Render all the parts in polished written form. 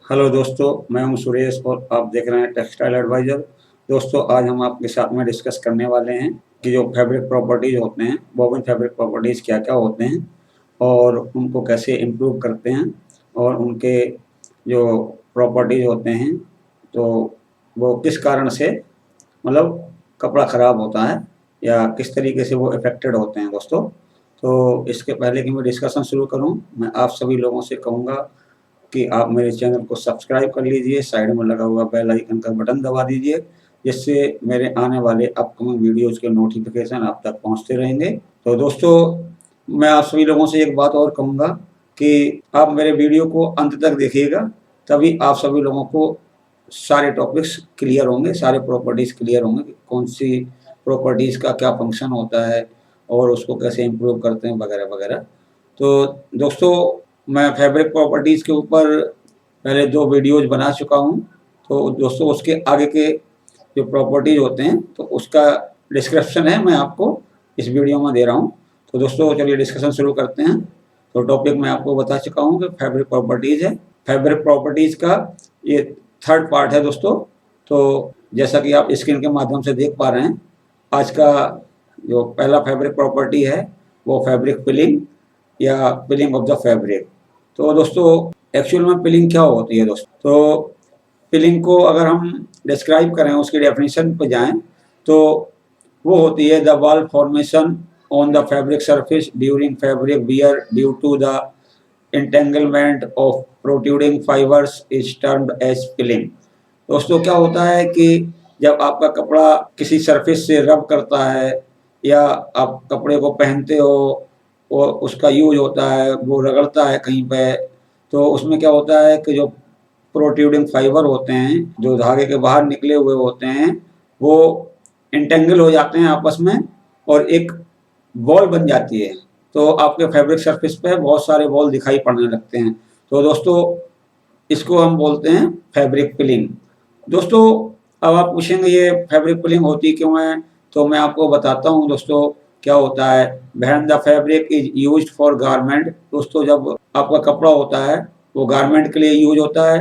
Hello दोस्तों, मैं हूं सुरेश और आप देख रहे हैं टेक्सटाइल एडवाइज़र। दोस्तों, आज हम आपके साथ में डिस्कस करने वाले हैं कि जो फैब्रिक प्रॉपर्टीज़ होते हैं, वोवन फैब्रिक प्रॉपर्टीज़ क्या-क्या होते हैं और उनको कैसे इम्प्रूव करते हैं और उनके जो प्रॉपर्टीज़ होते हैं, तो वो किस कारण से मतलब कपड़ा ख़राब होता है या किस तरीके से वो अफ़ेक्टेड होते हैं दोस्तों। तो इसके पहले कि मैं डिस्कशन शुरू करूँ, मैं आप सभी लोगों से कहूँगा कि आप मेरे चैनल को सब्सक्राइब कर लीजिए, साइड में लगा हुआ बेल आइकन का बटन दबा दीजिए, जिससे मेरे आने वाले अपकमिंग वीडियोज़ के नोटिफ़िकेशन आप तक पहुँचते रहेंगे। तो दोस्तों, मैं आप सभी लोगों से एक बात और कहूँगा कि आप मेरे वीडियो को अंत तक देखिएगा, तभी आप सभी लोगों को सारे टॉपिक्स क्लियर होंगे, सारे प्रॉपर्टीज़ क्लियर होंगे कि कौन-सी प्रॉपर्टीज़ का क्या फ़ंक्शन होता है और उसको कैसे इम्प्रूव करते हैं वगैरह-वगैरह। तो दोस्तों, मैं फैब्रिक प्रॉपर्टीज़ के ऊपर पहले 2 वीडियोज़ बना चुका हूँ। तो दोस्तों, उसके आगे के जो प्रॉपर्टीज़ होते हैं, तो उसका डिस्क्रिप्शन है, मैं आपको इस वीडियो में दे रहा हूँ। तो दोस्तों, चलिए डिस्कशन शुरू करते हैं। तो टॉपिक मैं आपको बता चुका हूँ कि फैब्रिक प्रॉपर्टीज़ है। फैब्रिक प्रॉपर्टीज़ का ये 3rd पार्ट है दोस्तों। तो जैसा कि आप स्क्रीन के माध्यम से देख पा रहे हैं, आज का जो पहला फैब्रिक प्रॉपर्टी है, वो फैब्रिक पिलिंग या पिलिंग ऑफ द फैब्रिक। तो दोस्तों, एक्चुअल में पिलिंग क्या होती है दोस्तों? तो पिलिंग को अगर हम डिस्क्राइब करें, उसकी डेफिनेशन पे जाएँ, तो वो होती है the ball formation on the fabric surface during fabric wear due to the entanglement of protruding fibres is termed as pilling. दोस्तों, क्या होता है कि जब आपका कपड़ा किसी सरफेस से रब करता है या आप कपड़े को पहनते हो और उसका यूज होता है, वो रगड़ता है कहीं पे, तो उसमें क्या होता है कि जो प्रोट्रूडिंग फाइबर होते हैं, जो धागे के बाहर निकले हुए होते हैं, वो एंटेंगल हो जाते हैं आपस में और एक बॉल बन जाती है। तो आपके फैब्रिक सरफेस पे बहुत सारे बॉल दिखाई पड़ने लगते हैं। तो दोस्तों, इसको हम बोलते हैं फैब्रिक पिलिंग। दोस्तों, अब आप पूछेंगे ये फैब्रिक पिलिंग होती क्यों है? तो मैं आपको बताता हूँ दोस्तों, क्या होता है। When the fabric is used for garment. दोस्तों, जब आपका कपड़ा होता है, वो गारमेंट के लिए यूज होता है,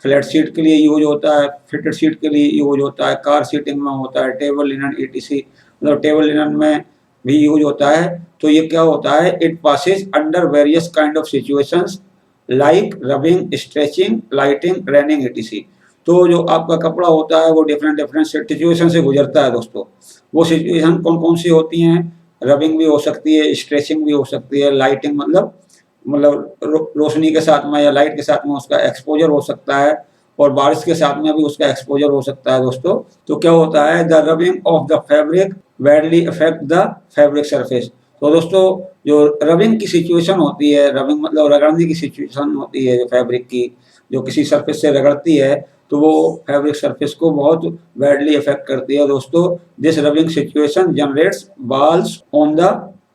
फ्लैट शीट के लिए यूज होता है, फिटेड शीट के लिए यूज होता है, कार सीटिंग में होता है, टेबल लिनन ईटीसी, मतलब टेबल लिनन में भी यूज होता है। तो ये क्या होता है, it passes under various kind of situations like rubbing, stretching, lighting, raining etc. तो जो आपका कपड़ा होता है, वो डिफरेंट डिफरेंट सिचुएशन से गुजरता है दोस्तों। वो सिचुएशन कौन कौन सी होती हैं? रबिंग भी हो सकती है, स्ट्रेचिंग भी हो सकती है, लाइटिंग मतलब रोशनी के साथ में या लाइट के साथ में उसका एक्सपोजर हो सकता है, और बारिश के साथ में भी उसका एक्सपोजर हो सकता है दोस्तों। तो क्या होता है, the rubbing of the fabric badly affect the fabric surface. तो दोस्तों, जो रबिंग की सिचुएशन होती है, रबिंग मतलब रगड़ने की सिचुएशन होती है, जो फैब्रिक की जो किसी सरफेस से रगड़ती है, तो वो फैब्रिक सरफेस को बहुत बैडली अफेक्ट करती है दोस्तों। This rubbing situation generates balls on the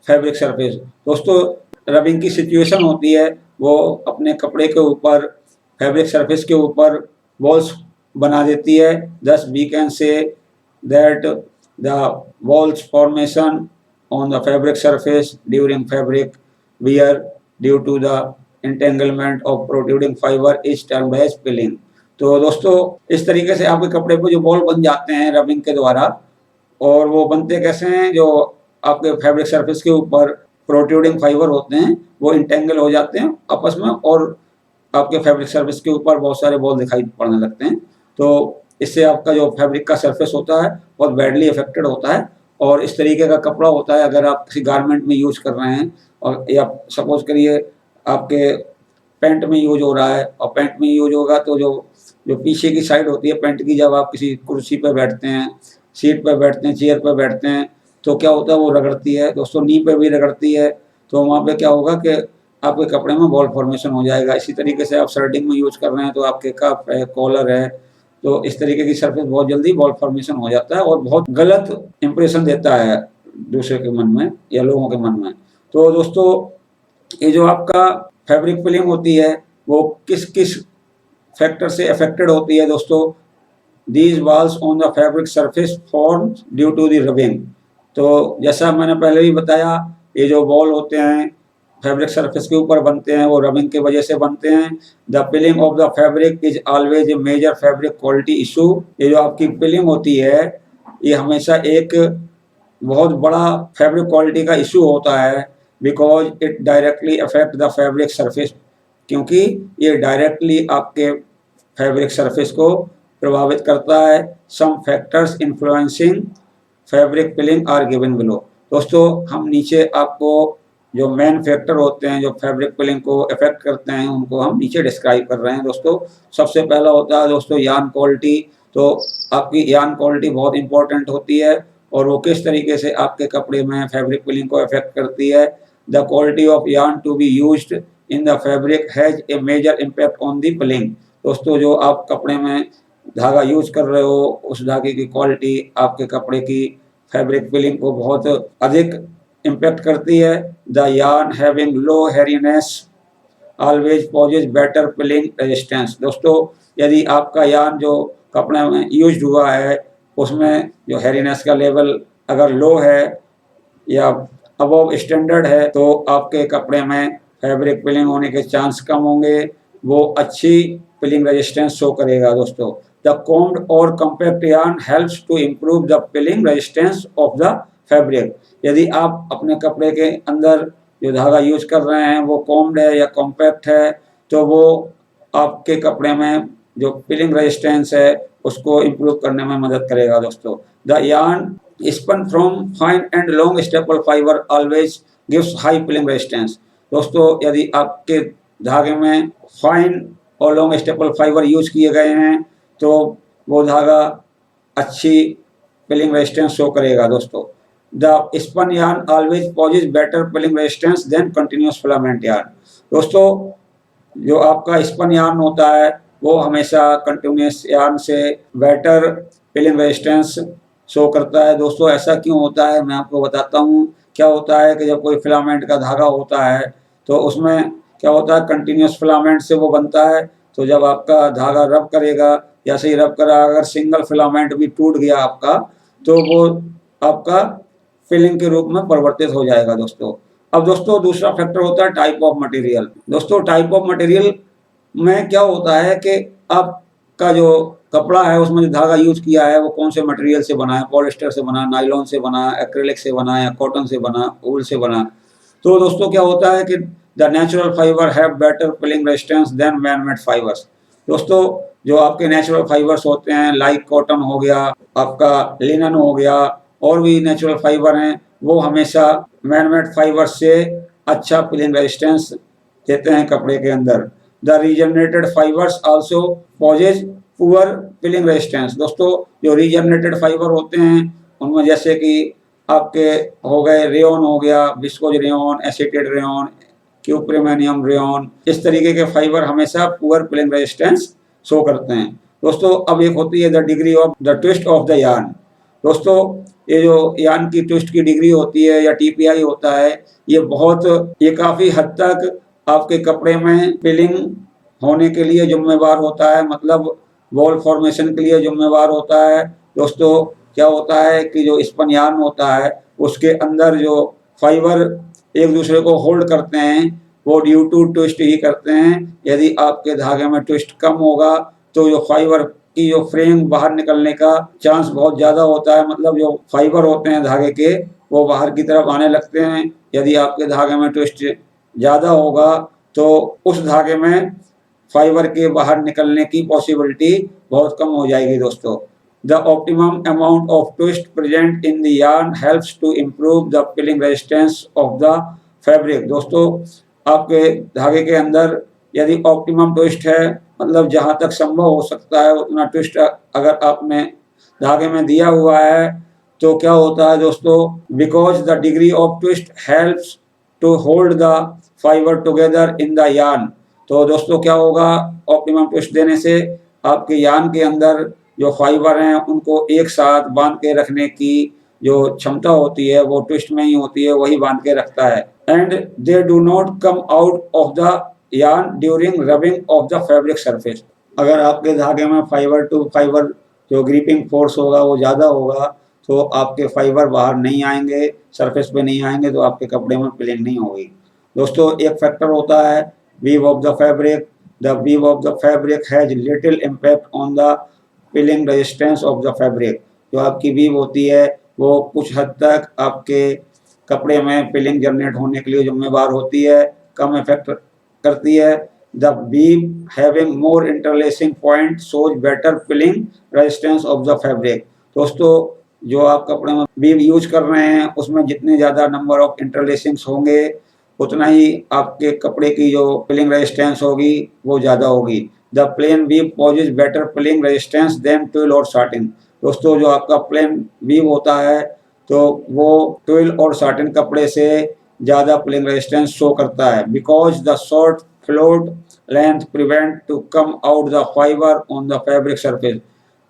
fabric surface. दोस्तों, रबिंग की सिचुएशन होती है, वो अपने कपड़े के ऊपर, फैब्रिक सरफेस के ऊपर बॉल्स बना देती है। Thus we can say that the balls formation on the fabric surface during fabric wear due to the entanglement of protruding fiber is termed as pilling। तो दोस्तों, इस तरीके से आपके कपड़े पे जो बॉल बन जाते हैं रबिंग के द्वारा, और वो बनते कैसे हैं, जो आपके फैब्रिक सरफेस के ऊपर प्रोट्रूडिंग फाइबर होते हैं, वो इंटेंगल हो जाते हैं आपस में और आपके फैब्रिक सरफेस के ऊपर बहुत सारे बॉल दिखाई पड़ने लगते हैं। तो इससे आपका जो फैब्रिक का सरफेस होता है, बहुत बैडली अफेक्टेड होता है। और इस तरीके का कपड़ा होता है, अगर आप किसी गारमेंट में यूज कर रहे हैं और या सपोज करिए आपके पैंट में यूज हो रहा है, और पैंट में यूज होगा तो जो जो पीछे की साइड होती है पैंट की, जब आप किसी कुर्सी पर बैठते हैं, सीट पर बैठते हैं, चेयर पर बैठते हैं, तो क्या होता है, वो रगड़ती है दोस्तों, नी पे भी रगड़ती है। तो वहाँ पे क्या होगा कि आपके कपड़े में बॉल फॉर्मेशन हो जाएगा। इसी तरीके से आप शर्टिंग में यूज कर रहे हैं, तो आपके कफ है, कॉलर है, तो इस तरीके की सरफेस बहुत जल्दी बॉल फॉर्मेशन हो जाता है और बहुत गलत इंप्रेशन देता है दूसरे के मन में या लोगों के मन में। तो दोस्तों, ये जो आपका फैब्रिक फिलिंग होती है, वो किस किस फैक्टर से अफेक्टेड होती है दोस्तों? These walls on the fabric surface form due to the rubbing. तो जैसा मैंने पहले भी बताया, ये जो बॉल होते हैं, फैब्रिक सरफेस के ऊपर बनते हैं वो रबिंग की वजह से बनते हैं। The pilling of the fabric is always a major fabric quality issue. ये जो आपकी पिलिंग होती है ये हमेशा एक बहुत बड़ा फैब्रिक क्वालिटी का इशू होता है, because it directly affect the fabric surface, क्योंकि ये डायरेक्टली आपके फैब्रिक सरफेस को प्रभावित करता है। Some factors influencing fabric pilling are given below. दोस्तों हम नीचे आपको जो मेन फैक्टर होते हैं जो फैब्रिक पिलिंग को इफेक्ट करते हैं उनको हम नीचे डिस्क्राइब कर रहे हैं। दोस्तों सबसे पहला होता है दोस्तों यार्न क्वालिटी। तो आपकी यार्न क्वालिटी बहुत इंपॉर्टेंट होती है और वो किस तरीके से आपके कपड़े में फैब्रिक पिलिंग को इफेक्ट करती है। The quality of yarn to be used in the fabric has a major impact on the pilling. दोस्तों जो आप कपड़े में धागा यूज कर रहे हो उस धागे की क्वालिटी आपके कपड़े की फैब्रिक पिलिंग को बहुत अधिक इम्पैक्ट करती है। The yarn having low hairiness always possesses better pilling resistance. दोस्तों यदि आपका यार्न जो कपड़े में यूज हुआ है उसमें जो हेरीनेस का लेवल अगर लो है या अबव स्टैंडर्ड है तो आपके कपड़े में फैब्रिक पिलिंग होने के चांस कम होंगे, वो अच्छी पिलिंग रेजिस्टेंस शो करेगा। दोस्तों द कोम्ड और compact yarn helps to improve the pilling resistance of the fabric. यदि आप अपने कपड़े के अंदर जो धागा यूज कर रहे हैं वो कोम्ड है या कॉम्पैक्ट है तो वो आपके कपड़े में जो पिलिंग रेजिस्टेंस है उसको इम्प्रूव करने में मदद करेगा। दोस्तों the yarn spun from fine and long staple fiber always gives high pilling resistance। दोस्तों यदि आपके धागे में फाइन और लॉन्ग स्टेपल फाइबर यूज किए गए हैं तो वो धागा अच्छी पिलिंग रेजिस्टेंस शो करेगा। दोस्तों the spun yarn always possesses better pilling resistance than continuous filament yarn. दोस्तों जो आपका स्पन यार्न होता है वो हमेशा कंटिन्यूस यार्न से बेटर पिलिंग रेजिस्टेंस शो करता है। दोस्तों ऐसा क्यों होता है मैं आपको बताता हूँ। क्या होता है कि जब कोई फिलामेंट का धागा होता है तो उसमें क्या होता है कंटिन्यूस फिलामेंट से वो बनता है, तो जब आपका धागा रब करेगा या सही रब करा अगर सिंगल फिलामेंट भी टूट गया आपका तो वो आपका फिलिंग के रूप में परिवर्तित हो जाएगा। दोस्तों अब दोस्तों दूसरा फैक्टर होता है टाइप ऑफ मटेरियल। दोस्तों टाइप ऑफ मटेरियल में क्या होता है कि आपका जो कपड़ा है उसमें जो धागा यूज किया है वो कौन से मटेरियल से बना है, पॉलिस्टर से बना, नायलॉन से बना, एक्रेलिक से बना या कॉटन से बना, वूल से बना। तो दोस्तों क्या होता है कि the natural fibre have better pilling resistance than man made fibres. दोस्तों जो आपके नेचुरल फाइबर्स होते हैं लाइक कॉटन हो गया, आपका लिनन हो गया और भी नेचुरल फाइबर हैं वो हमेशा मैन मेड फाइबर से अच्छा पिलिंग रेजिस्टेंस देते हैं कपड़े के अंदर। The regenerated fibres also possess poor pilling resistance. दोस्तों जो रीजनरेटेड फाइबर होते हैं उनमें जैसे कि आपके हो गए रेयन हो गया, viscose rayon, acetate rayon, cuprammonium rayon, इस तरीके के फाइबर हमेशा पुअर पिलिंग रेजिस्टेंस शो करते हैं। दोस्तों अब एक होती है the degree of the twist of the yarn. दोस्तों ये जो यार्न की ट्विस्ट की डिग्री होती है या टीपीआई होता है ये काफी हद तक आपके कपड़े में पिलिंग होने के लिए जिम्मेवार होता है, मतलब वॉल फॉर्मेशन के लिए जिम्मेवार होता है। दोस्तों क्या होता है कि जो स्पन यार्न होता है उसके अंदर जो फाइबर एक दूसरे को होल्ड करते हैं वो ड्यू टू ट्विस्ट ही करते हैं। यदि आपके धागे में ट्विस्ट कम होगा तो जो फाइबर की जो फ्रेम बाहर निकलने का चांस बहुत ज़्यादा होता है, मतलब जो फाइबर होते हैं धागे के वो बाहर की तरफ आने लगते हैं। यदि आपके धागे में ट्विस्ट ज़्यादा होगा तो उस धागे में फाइबर के बाहर निकलने की पॉसिबिलिटी बहुत कम हो जाएगी। दोस्तों the optimum amount of twist present in the yarn helps to improve the pilling resistance of the fabric. दोस्तों आपके धागे के अंदर यदि ऑप्टिमम ट्विस्ट है, मतलब जहाँ तक संभव हो सकता है उतना ट्विस्ट अगर आपने धागे में दिया हुआ है तो क्या होता है दोस्तों, because the degree of twist helps to hold the fibre together in the yarn. तो दोस्तों क्या होगा, ऑप्टिमम ट्विस्ट देने से आपके यार्न के अंदर जो फाइबर हैं उनको एक साथ बांध के रखने की जो क्षमता होती है वो ट्विस्ट में ही होती है, वही बांध के रखता है। And they do not come out of the yarn during rubbing of the fabric surface. अगर आपके धागे में फाइबर टू फाइबर जो ग्रिपिंग फोर्स होगा वो ज़्यादा होगा तो आपके फाइबर बाहर नहीं आएंगे, सरफेस पे नहीं आएंगे, तो आपके कपड़े में पिलिंग नहीं होगी। दोस्तों एक फैक्टर होता है weave of the fabric. The weave of the fabric has little impact on the pilling resistance of the fabric. जो आपकी वीव होती है वो कुछ हद तक आपके कपड़े में पिलिंग जनरेट होने के लिए जिम्मेवार होती है, कम इफेक्ट करती है। The weave having more interlacing point shows better pilling resistance of the fabric. दोस्तों जो आप कपड़े में वीव यूज कर रहे हैं उसमें जितने ज़्यादा नंबर ऑफ इंटरलेसिंग्स होंगे उतना ही आपके कपड़े की जो पिलिंग रेजिस्टेंस होगी वो ज़्यादा होगी। The plain weave possesses better pilling resistance than twill और साटिन। दोस्तों जो आपका प्लेन वीव होता है तो वो ट्विल और साटिन कपड़े से ज़्यादा पिलिंग रेजिस्टेंस शो करता है, because the short float length prevent to come out the fibre on the fabric surface.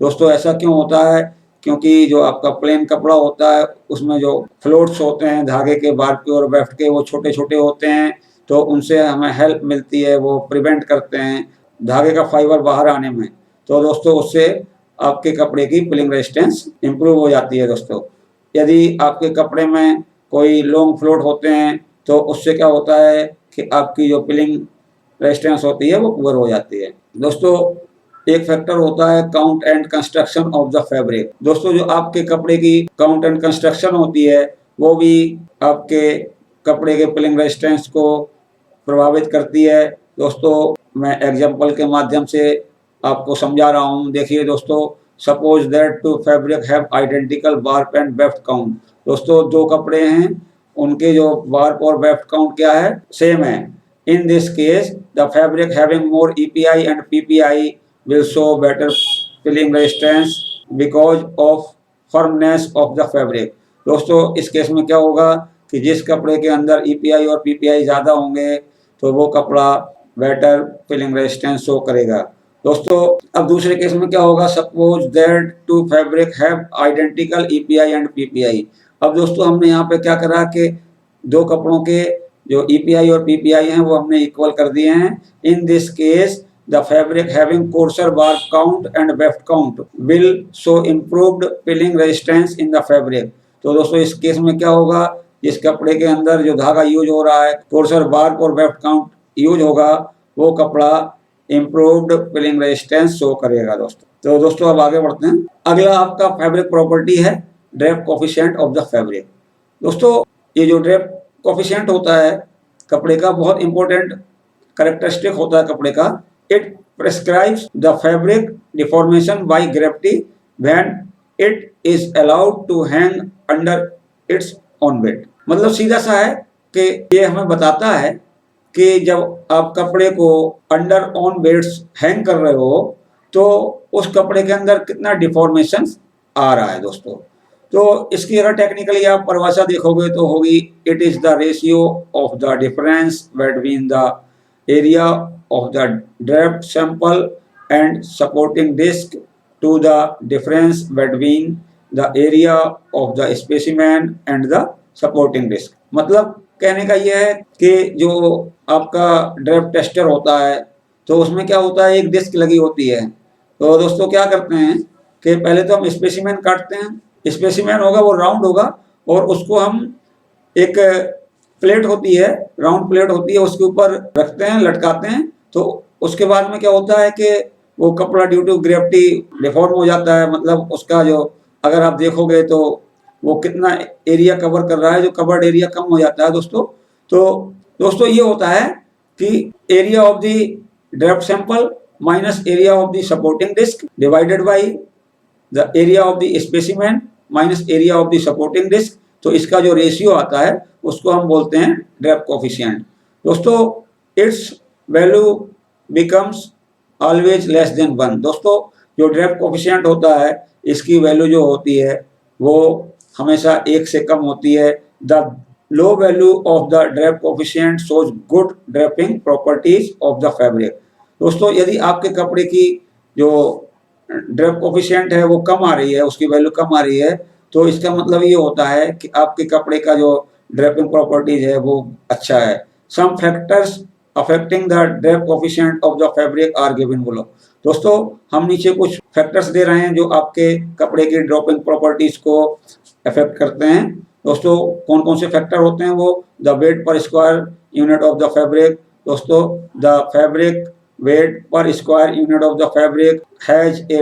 दोस्तों ऐसा क्यों होता है? क्योंकि जो आपका प्लेन कपड़ा होता है उसमें जो फ्लोट्स होते हैं धागे के बाहर की और वेफ्ट के वो छोटे छोटे होते हैं, तो उनसे हमें हेल्प मिलती है, वो प्रिवेंट करते हैं धागे का फाइबर बाहर आने में। तो दोस्तों उससे आपके कपड़े की पिलिंग रेजिस्टेंस इंप्रूव हो जाती है। दोस्तों यदि आपके कपड़े में कोई लॉन्ग फ्लोट होते हैं तो उससे क्या होता है कि आपकी जो पिलिंग रेजिस्टेंस होती है वो पुअर हो जाती है। दोस्तों एक फैक्टर होता है count and construction of the fabric. दोस्तों जो आपके कपड़े की काउंट एंड कंस्ट्रक्शन होती है वो भी आपके कपड़े के पिलिंग रेजिस्टेंस को प्रभावित करती है। दोस्तों मैं एग्जांपल के माध्यम से आपको समझा रहा हूँ। देखिए दोस्तों, suppose that two fabric have identical warp and weft count. दोस्तों दो कपड़े हैं, उनके जो वार्प और वेफ्ट काउंट क्या है, सेम है। In this case the fabric having more EPI and PPI will show better filling resistance because of firmness of the fabric। दोस्तों इस केस में क्या होगा कि जिस कपड़े के अंदर ईपीआई और पीपीआई ज़्यादा होंगे तो वो कपड़ा बेटर फिलिंग रेजिस्टेंस शो करेगा। दोस्तों अब दूसरे केस में क्या होगा, suppose that two fabric have identical EPI and PPI. अब दोस्तों हमने यहाँ पे क्या करा कि दो कपड़ों के जो ईपीआई और पीपीआई हैं वो हमने इक्वल कर दिए हैं। इन this case the fabric having coarser warp count and weft count will show improved pilling resistance in the fabric। तो दोस्तों इस केस में क्या होगा, जिस कपड़े के अंदर जो धागा यूज हो रहा है कोर्सर वार्प और वेफ्ट काउंट यूज होगा वो कपड़ा इम्प्रूव्ड पिलिंग रेजिस्टेंस शो करेगा। दोस्तों तो दोस्तों अब आगे बढ़ते हैं। अगला आपका फैब्रिक प्रॉपर्टी है drape coefficient of the fabric. दोस्तों ये जो ड्रेप कोफिशिएंट होता है कपड़े का बहुत इंपॉर्टेंट कैरेक्टरिस्टिक होता है कपड़े का। It prescribes the fabric deformation by gravity when it is allowed to hang under its own weight। मतलब सीधा सा है कि ये हमें बताता है कि जब आप कपड़े को अंडर ऑन वेट्स हैंग कर रहे हो तो उस कपड़े के अंदर कितना डिफॉर्मेशन आ रहा है। दोस्तों तो इसकी अगर टेक्निकली आप परिभाषा देखोगे तो होगी it is the ratio of the difference between the area of the draped sample and supporting disc to the difference between the area of the specimen and the supporting disc। मतलब कहने का यह है कि जो आपका ड्रेप टेस्टर होता है तो उसमें क्या होता है, एक डिस्क लगी होती है। तो दोस्तों क्या करते हैं कि पहले तो हम स्पेसिमेन काटते हैं, स्पेसिमेन होगा वो राउंड होगा और उसको हम एक प्लेट होती है, राउंड प्लेट होती है, उसके ऊपर रखते हैं, लटकाते हैं। तो उसके बाद में क्या होता है कि वो कपड़ा ड्यू टू ग्रेविटी डिफॉर्म हो जाता है। मतलब उसका जो अगर आप देखोगे तो वो कितना एरिया कवर कर रहा है, जो कवर्ड एरिया कम हो जाता है। तो दोस्तों ये होता है कि area of the draped sample minus area of the supporting disc divided by the area of the specimen minus area of the supporting disc. तो इसका जो रेशियो आता है उसको हम बोलते हैं ड्रेप कोफिशिएंट। दोस्तों it's value becomes always less than 1। दोस्तों जो ड्रेप कोफिशिएंट होता है इसकी वैल्यू जो होती है वो हमेशा 1 से कम होती है। The low value of the drape coefficient shows good draping properties of the fabric. दोस्तों यदि आपके कपड़े की जो ड्रेप कोफिशिएंट है वो कम आ रही है, उसकी वैल्यू कम आ रही है, तो इसका मतलब ये होता है कि आपके कपड़े का जो ड्रेपिंग प्रॉपर्टीज है वो अच्छा है। Some factors affecting the drape coefficient of the fabric are given below. दोस्तों हम नीचे कुछ फैक्टर्स दे रहे हैं जो आपके कपड़े की ड्रॉपिंग प्रॉपर्टीज को अफेक्ट करते हैं। दोस्तों कौन कौन से फैक्टर होते हैं वो, the wait per square unit of the fabric. दोस्तों, the fabric weight per square unit of the fabric has a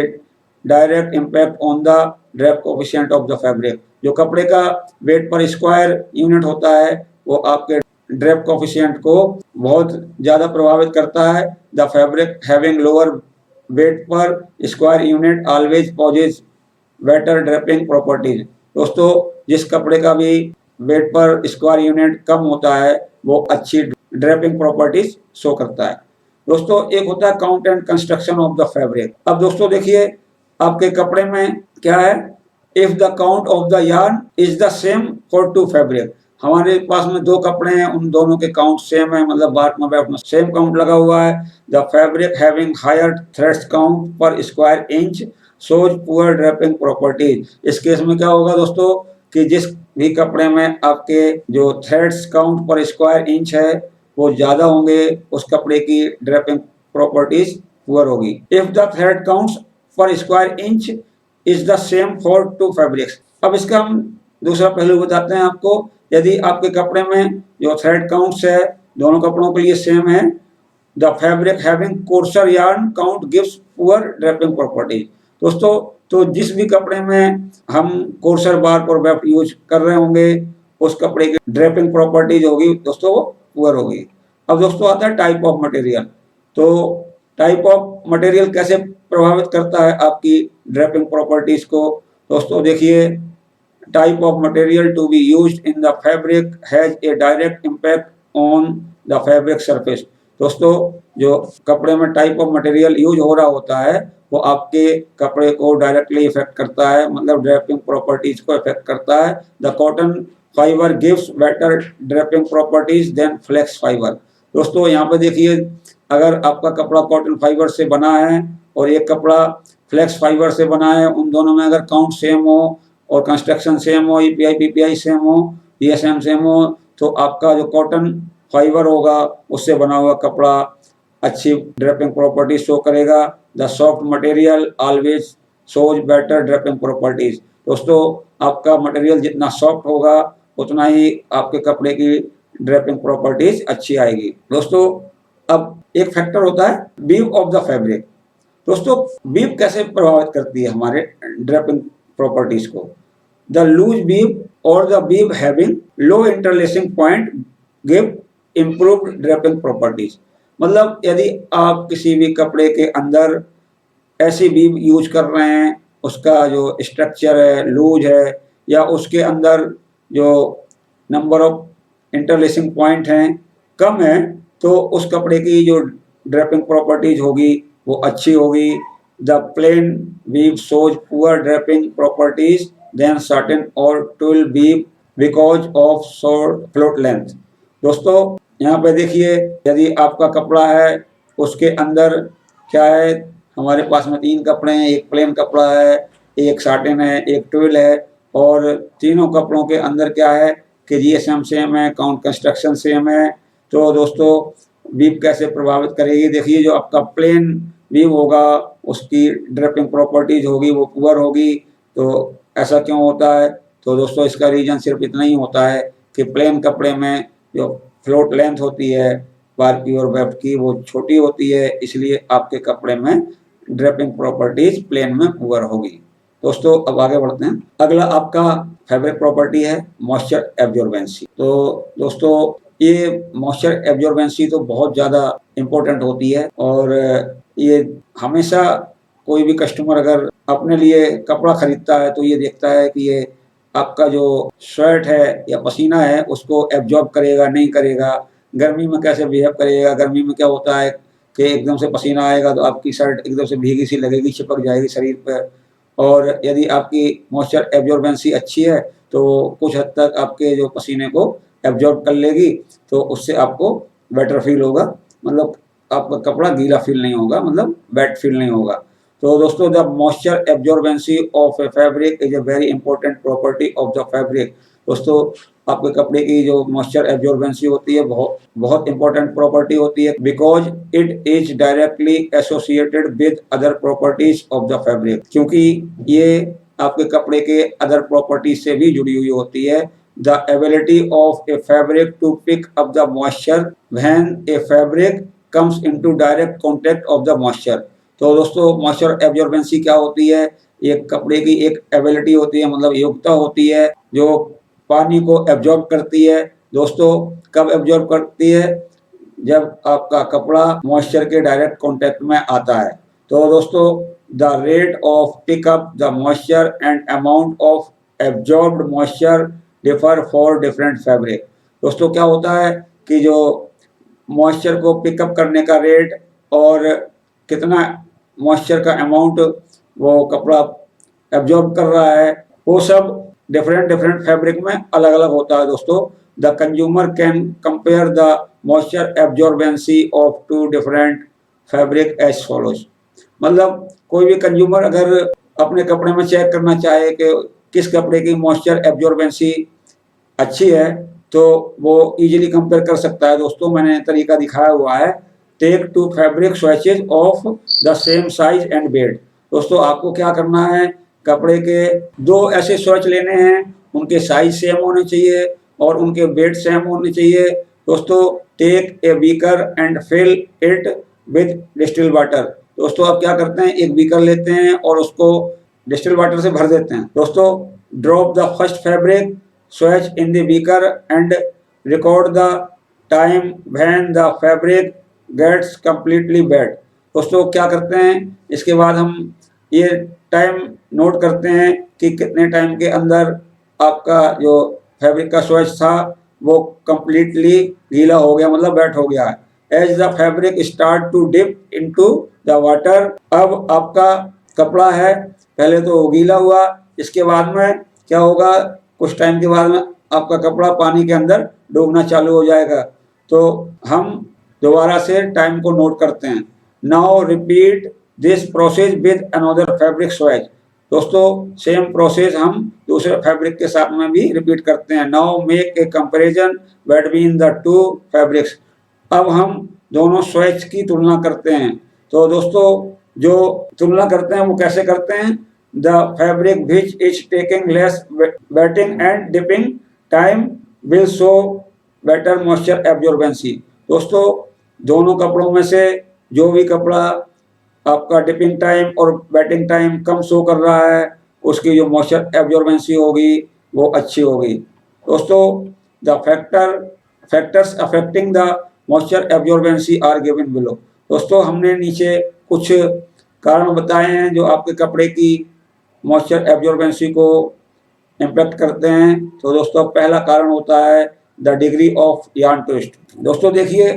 direct impact on the drape coefficient of the fabric. जो कपड़े का वेट पर स्क्वायर यूनिट होता है वो आपके drape coefficient को बहुत ज्यादा प्रभावित करता है. The fabric having lower weight per square unit always possesses better draping properties. दोस्तों, जिस कपड़े का भी वेट पर स्क्वायर यूनिट कम होता है वो अच्छी ड्रेपिंग प्रॉपर्टीज शो करता है. दोस्तों, एक होता है count and construction of the fabric. अब दोस्तों देखिए, आपके कपड़े में क्या है, if the count of the yarn is the same for two fabric. हमारे पास में दो कपड़े हैं, उन दोनों के काउंट सेम है, मतलब बार्क में अपना सेम काउंट लगा हुआ है. The fabric having higher threads count per square inch shows poor draping properties. इस केस में क्या होगा दोस्तों कि जिस भी कपड़े में आपके जो threads count per square inch है वो ज्यादा होंगे, उस कपड़े की ड्रेपिंग प्रॉपर्टीज पुअर होगी. If the thread counts per square inch is the same for two fabrics. अब इसका हम दूसरा पहलू बताते हैं आपको. यदि आपके कपड़े में जो थ्रेड काउंट्स है दोनों कपड़ों के लिए सेम है, the fabric having courser yarn count gives poor draping properties. दोस्तों, तो जिस भी कपड़े में हम कोर्सर बार्क और वेफ्ट यूज कर रहे होंगे उस कपड़े की ड्रेपिंग प्रॉपर्टीज होगी दोस्तों वो पुअर होगी. अब दोस्तों आता है टाइप ऑफ मटेरियल. तो टाइप ऑफ मटेरियल कैसे प्रभावित करता है आपकी ड्रेपिंग प्रॉपर्टीज को. दोस्तों देखिए, type of material to be used in the fabric has a direct impact on the fabric surface. दोस्तों, जो कपड़े में टाइप ऑफ मटेरियल यूज हो रहा होता है वो आपके कपड़े को डायरेक्टली इफेक्ट करता है, मतलब ड्रेपिंग प्रॉपर्टीज को इफेक्ट करता है. The cotton fibre gives better draping properties than flax fibre. दोस्तों, यहाँ पे देखिए, अगर आपका कपड़ा कॉटन फाइबर से बना है और एक कपड़ा फ्लेक्स फाइबर से बना है, उन दोनों में अगर काउंट सेम हो और कंस्ट्रक्शन सेम हो, ईपीआई पीपीआई सेम हो, डीएसएम सेम हो, तो आपका जो कॉटन फाइबर होगा उससे बना हुआ कपड़ा अच्छी ड्रेपिंग प्रॉपर्टी शो करेगा. The soft material always shows better draping properties. दोस्तों, आपका मटेरियल जितना सॉफ्ट होगा उतना ही आपके कपड़े की ड्रेपिंग प्रॉपर्टीज अच्छी आएगी. दोस्तों, अब एक फैक्टर होता है वीव ऑफ द फैब्रिक. दोस्तों, वीव कैसे प्रभावित करती है हमारे ड्रेपिंग प्रॉपर्टीज को. द लूज वीव और the weave having low interlacing point give improved draping properties. मतलब यदि आप किसी भी कपड़े के अंदर ऐसी वीव यूज कर रहे हैं, उसका जो स्ट्रक्चर है लूज है या उसके अंदर जो नंबर ऑफ इंटरलेसिंग पॉइंट हैं कम है, तो उस कपड़े की जो ड्रेपिंग प्रॉपर्टीज होगी वो अच्छी होगी. The plain weave shows poor draping properties than satin और twill weave because of short float length. दोस्तों, यहाँ पे देखिए, यदि आपका कपड़ा है उसके अंदर क्या है, हमारे पास में तीन कपड़े हैं, एक प्लेन कपड़ा है, एक साटिन है, एक ट्विल है, और तीनों कपड़ों के अंदर क्या है कि जीएसएम सेम है, काउंट कंस्ट्रक्शन सेम है. तो दोस्तों, वीव कैसे प्रभावित करेगी. देखिए, जो आपका प्लेन वीव होगा उसकी ड्रेपिंग प्रॉपर्टीज होगी वो पुअर होगी. तो ऐसा क्यों होता है. तो दोस्तों, इसका रीजन सिर्फ इतना ही होता है कि प्लेन कपड़े में जो फ्लोट लेंथ होती है बार की और वेफ्ट की वो छोटी होती है, इसलिए आपके कपड़े में ड्रेपिंग प्रॉपर्टीज प्लेन में पुअर होगी. दोस्तों, अब आगे बढ़ते हैं. अगला आपका फैब्रिक प्रॉपर्टी है मॉइस्चर एब्जॉर्बेंसी. तो दोस्तों, ये मॉइस्चर एब्जॉर्बेंसी तो बहुत ज़्यादा इम्पोर्टेंट होती है और ये हमेशा कोई भी कस्टमर अगर अपने लिए कपड़ा खरीदता है तो ये देखता है कि ये आपका जो स्वेट है या पसीना है उसको एब्जॉर्ब करेगा नहीं करेगा, गर्मी में कैसे बिहेव करेगा. गर्मी में क्या होता है कि एकदम से पसीना आएगा तो आपकी शर्ट एकदम से भीगी सी लगेगी, चिपक जाएगी शरीर पर. और यदि आपकी मॉइस्चर एब्जॉर्बेंसी अच्छी है तो कुछ हद तक आपके जो पसीने को एब्जॉर्ब कर लेगी, तो उससे आपको बेटर फील होगा, मतलब आपका कपड़ा गीला फील नहीं होगा, मतलब वेट फील नहीं होगा. तो दोस्तों, the moisture absorbency of a fabric is a very important property of the fabric. दोस्तों, आपके कपड़े की जो मॉइस्चर एब्जॉर्बेंसी होती है बहुत बहुत इंपॉर्टेंट प्रॉपर्टी होती है, because it is directly associated with other properties of the fabric. क्योंकि ये आपके कपड़े के अदर प्रॉपर्टीज से भी जुड़ी हुई होती है. the ability of a fabric to pick up the moisture when a fabric comes into direct contact of the moisture। तो दोस्तों मॉइस्चर एब्जॉर्बेंसी क्या होती है? एक कपड़े की एक एबिलिटी होती है, मतलब योग्यता होती है जो पानी को एब्जॉर्ब करती है। दोस्तों कब एब्जॉर्ब करती है? जब आपका कपड़ा मॉइस्चर के डायरेक्ट कांटेक्ट में आता है। तो दोस्तों the rate of pick up the moisture and amount of absorbed moisture differ for different fabric. दोस्तों क्या होता है कि जो मॉइस्चर को पिकअप करने का रेट और कितना मॉइस्चर का अमाउंट वो कपड़ा एब्जॉर्ब कर रहा है, वो सब डिफरेंट डिफरेंट फैब्रिक में अलग अलग होता है। दोस्तों the consumer can compare the moisture absorbency of two different fabric as follows. मतलब कोई भी कंज्यूमर अगर अपने कपड़े में चेक करना चाहे कि किस कपड़े की मॉइस्चर एब्जॉर्बेंसी अच्छी है, तो वो इजीली कंपेयर कर सकता है। दोस्तों मैंने तरीका दिखाया हुआ है। Take two fabric swatches of the same size and bed. दोस्तों आपको क्या करना है, कपड़े के दो ऐसे स्वैच लेने हैं, उनके साइज सेम होने चाहिए और उनके बेड सेम होने चाहिए। दोस्तों take a beaker and fill it with distill water. दोस्तों आप क्या करते हैं, एक बीकर लेते हैं और उसको डिस्टिल वाटर से भर देते हैं। दोस्तों drop the first fabric swatch in the beaker and record the time when the fabric gets completely wet। दोस्तों क्या करते हैं, इसके बाद हम ये टाइम नोट करते हैं कि कितने टाइम के अंदर आपका जो फैब्रिक का स्वैच था वो कंप्लीटली गीला हो गया, मतलब वेट हो गया है। As the fabric start to dip into the water. अब आपका कपड़ा है पहले तो गीला हुआ, इसके बाद में क्या होगा, कुछ टाइम के बाद में आपका कपड़ा पानी के अंदर डूबना चालू हो जाएगा। तो हम दोबारा से टाइम को नोट करते हैं। Now repeat this process with another fabric swatch. दोस्तों सेम प्रोसेस हम दूसरे फैब्रिक के साथ में भी रिपीट करते हैं। Now make a comparison between the two fabrics. अब हम दोनों स्वैच की तुलना करते हैं। तो दोस्तों जो तुलना करते हैं वो कैसे करते हैं, the fabric which is taking less wetting and dipping time will show better moisture absorbency। दोस्तों दोनों कपड़ों में से जो भी कपड़ा आपका डिपिंग टाइम और वेटिंग टाइम कम शो कर रहा है, उसकी जो मॉइस्चर एब्जॉर्बेंसी होगी वो अच्छी होगी। दोस्तों the factors affecting the moisture absorbency are given below. दोस्तों हमने नीचे कुछ कारण बताए हैं जो आपके कपड़े की मॉइस्चर एब्जॉर्बेंसी को इम्पैक्ट करते हैं। तो दोस्तों पहला कारण होता है the degree of yarn twist. दोस्तों देखिए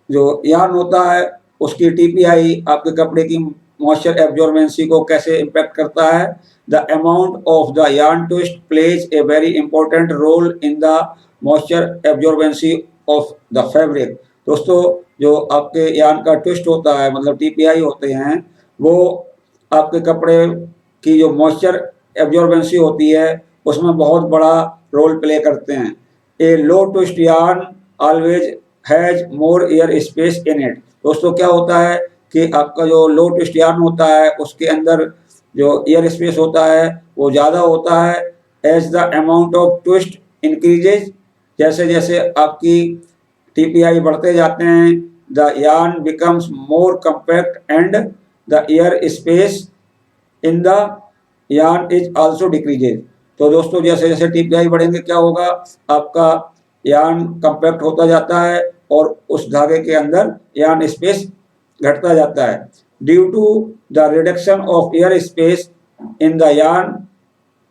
जो यार्न होता है उसकी टीपीआई आपके कपड़े की मॉइस्चर एब्जॉर्बेंसी को कैसे इम्पैक्ट करता है। The amount of the yarn twist plays a very important role in the moisture absorbency of the fabric. दोस्तों जो आपके यार्न का ट्विस्ट होता है, मतलब टीपीआई होते हैं, वो आपके कपड़े की जो मॉइस्चर एब्जॉर्बेंसी होती है उसमें बहुत बड़ा रोल प्ले करते हैं। A low twist yarn always has more air space in it. दोस्तों क्या होता है कि आपका जो लो ट्विस्ट यार्न होता है उसके अंदर जो एयर स्पेस होता है वो ज़्यादा होता है। As the amount of twist increases, जैसे जैसे आपकी टीपीआई बढ़ते जाते हैं, the yarn becomes more compact and the air space in the yarn is also decreases. तो दोस्तों जैसे जैसे टीपीआई बढ़ेंगे क्या होगा, आपका यार्न कम्पैक्ट होता जाता है और उस धागे के अंदर यार्न स्पेस घटता जाता है। Due to the reduction of air space in the yarn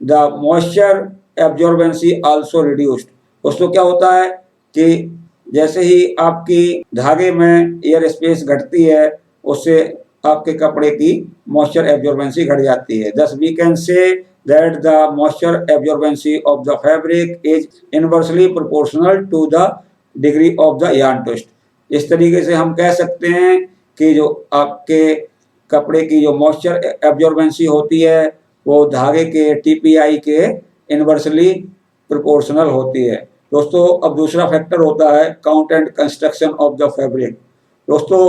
the moisture absorbency also reduced. दोस्तों क्या होता है कि जैसे ही आपकी धागे में एयर स्पेस घटती है उससे आपके कपड़े की मॉइस्चर एब्जॉर्बेंसी घट जाती है। Thus we can say that the moisture absorbency of the fabric is inversely proportional to the degree of the yarn twist. इस तरीके से हम कह सकते हैं कि जो आपके कपड़े की जो मॉइस्चर एब्जॉर्बेंसी होती है वो धागे के टीपीआई के इनवर्सली प्रोपोर्शनल होती है। दोस्तों अब दूसरा फैक्टर होता है count and construction of the fabric. दोस्तों